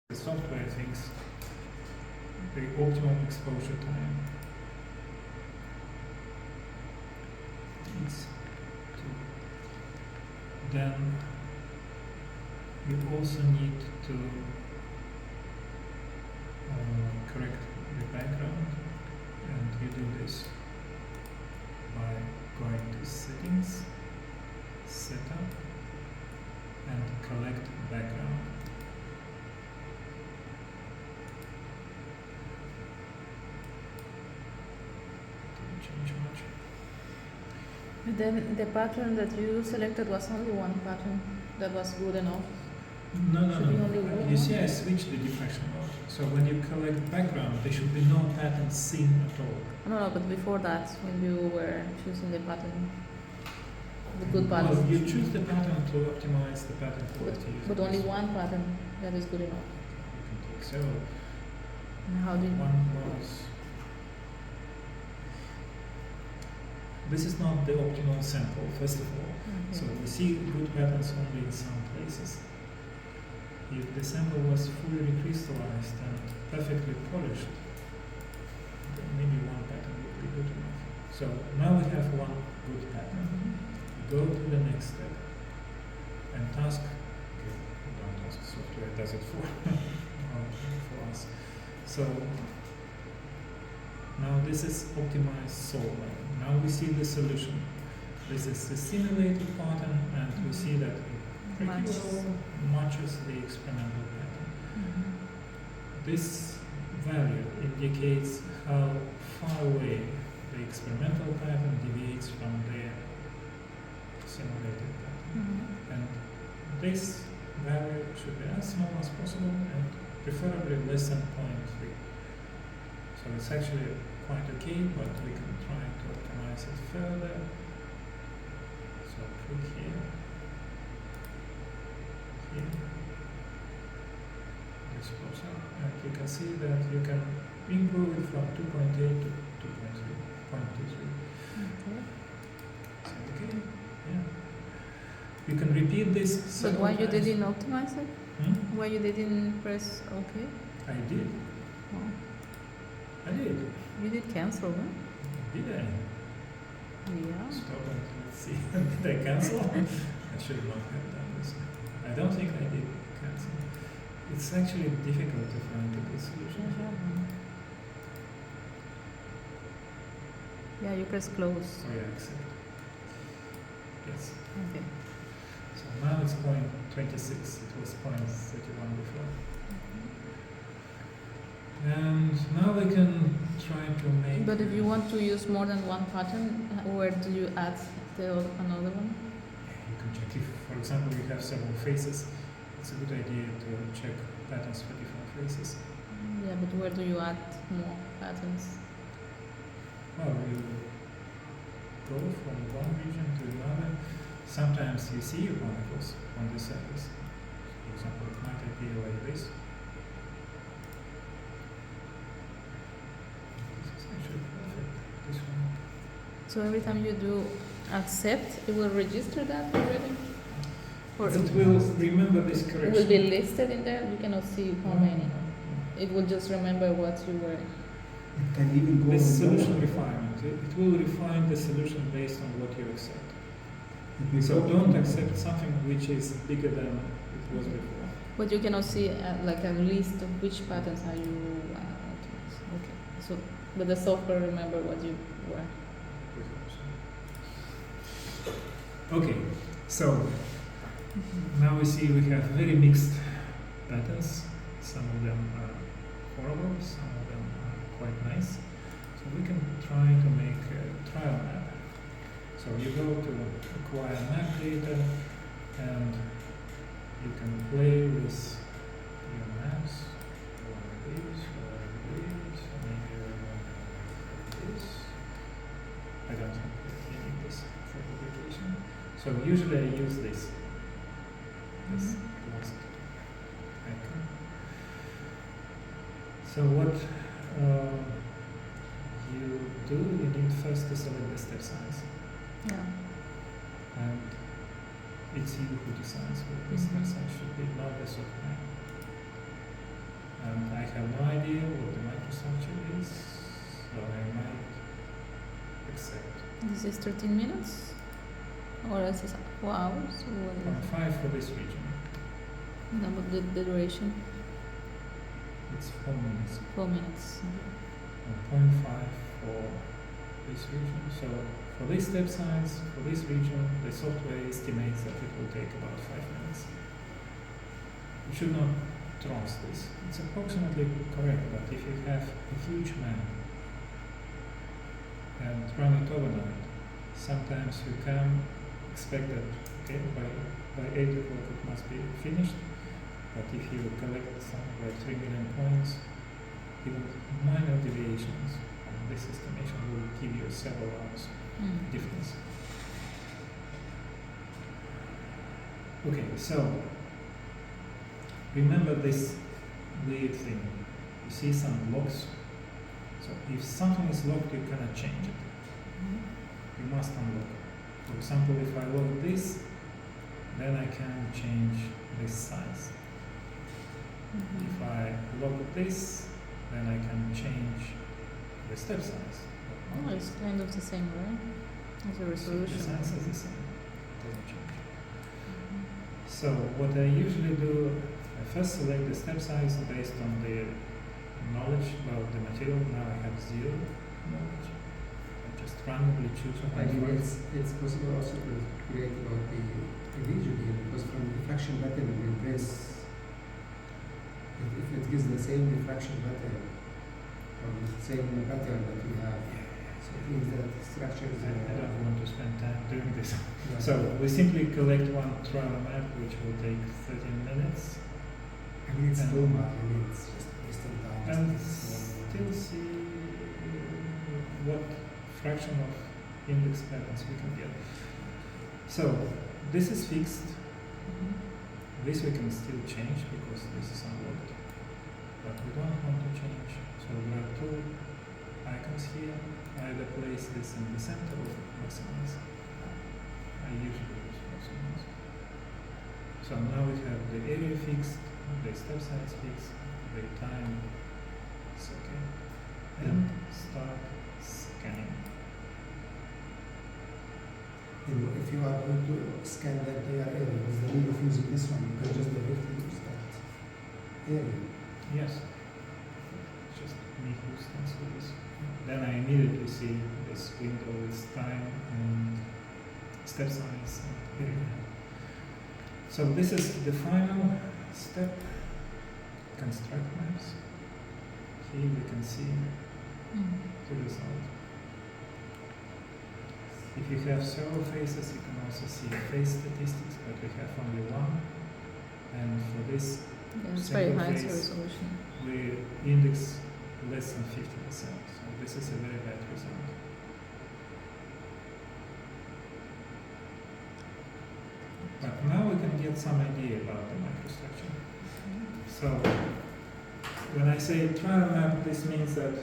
The software thinks the optimum exposure time is to. Then you also need to correct the background, and you do this by going to settings, setup, and collect background. Didn't change much. And then the pattern that you selected was only one pattern that was good enough. No. Should be only one. You see, I switched the diffraction mode. So when you collect background, there should be no pattern seen at all. No, but before that, when you were choosing the pattern, the good pattern. Well, you choose the pattern to optimize the pattern quality. But only one pattern that is good enough. You can take several. And how do you? One was. This is not the optimal sample, first of all. Okay. So we see good patterns only in some places. If the sample was fully recrystallized and perfectly polished, then maybe one pattern would be good enough. So now we have one good pattern. We go to the next step. And task, okay, don't task software does it for, for us. So now this is optimized solver. Now we see the solution. This is the simulated pattern, and we see that it pretty well matches the experimental pattern. This value indicates how far away the experimental pattern deviates from the simulated pattern. And this value should be as small as possible and preferably less than 0.3. So it's actually quite okay, but we can try to optimize it further. So click here. This pops up, and you can see that you can improve it from 2.8 to 2.3, 0.23. Okay. So okay, yeah. You can repeat this But several why you times. didn't optimize it? Why you didn't press OK? I did. Oh. I did. You did cancel, huh? Did I? Yeah. Stop and let's see. Did I cancel? I should not have done this. I don't think I did cancel. It's actually difficult to find a good solution. Yeah, you press close. Oh yeah, accept. Yes. Okay. So now it's 0.26. It was 0.31 before. And now we can try to make. But if you want to use more than one pattern, where do you add another one? You can check if, for example, you have several faces. It's a good idea to check patterns for different faces. Yeah, but where do you add more patterns? Well, you go from one region to another. Sometimes you see particles on the surface. For example, it might appear like this. This is actually perfect. This one. So every time you do accept, it will register that already? Or It will remember this it correction. will be listed in there? You cannot see how many. It will just remember what you were. It can even go. This solution refinement. It will refine the solution based on what you accept. So don't accept something which is bigger than it was before. But you cannot see like a list of which patterns are you okay. So, but the software remember what you were. Okay, so now we see we have very mixed patterns. Some of them are horrible, some of them are quite nice. So we can try to make a trial map. So you go to acquire map data, and you can play with your maps. Like this, maybe like this. I don't think you need this for publication. So usually I use this last icon. So what you do, you need first to select the step size. Yeah. And it's you who decides what the step size should be, not the software. This is 13 minutes? Or is this 4 hours? Or what is 0.5 for this region. it? No, but the duration? It's 4 minutes. 4 minutes. 0.5 for this region. So for this step size, for this region, the software estimates that it will take about 5 minutes. You should not trust this. It's approximately correct, but if you have a huge map and run it overnight, sometimes you can expect that okay, by 8 o'clock it must be finished. But if you collect something like 3 million points, even minor deviations on this estimation will give you several hours difference. Okay, so remember this weird thing. You see some blocks. So if something is locked, you cannot change it. You must unlock. For example, if I lock this, then I can change this size. If I lock this, then I can change the step size. Oh, it's kind of the same, right? As a resolution. The size is the same. It doesn't change. So what I usually do, I first select the step size based on the knowledge about the material. Now I have 0 knowledge. I just randomly choose what I Maybe want. it's possible also to create about the region here, because from diffraction pattern we replace, if it gives the same diffraction pattern or the same pattern that we have, so it means that the structure is I don't want to spend time doing this. yeah. So we simply collect one trial map, which will take 13 minutes, I mean it's and- normal, I mean it's just wasting time. and It's normal. still see what fraction of index patterns we can get. So this is fixed. This we can still change because this is unlocked, but we don't want to change. So there are 2 icons here. Either place this in the center or maximize. I usually use maximize. So now we have the area fixed, the step size fixed, the time is okay. And start scanning. And if you are going to scan the entire area, what's the need of using this one? You can just directly use that area. Yes. It's just me who scans all this. Then I immediately see this window with time and step size and area. So this is the final step. Construct maps. Here we can see the result. If you have several faces, you can also see face statistics, but we have only one. And for this, Yeah, it's very Single high face. resolution. we index less than 50%. So this is a very bad result. But now we can get some idea about the microstructure. So when I say trial map, this means that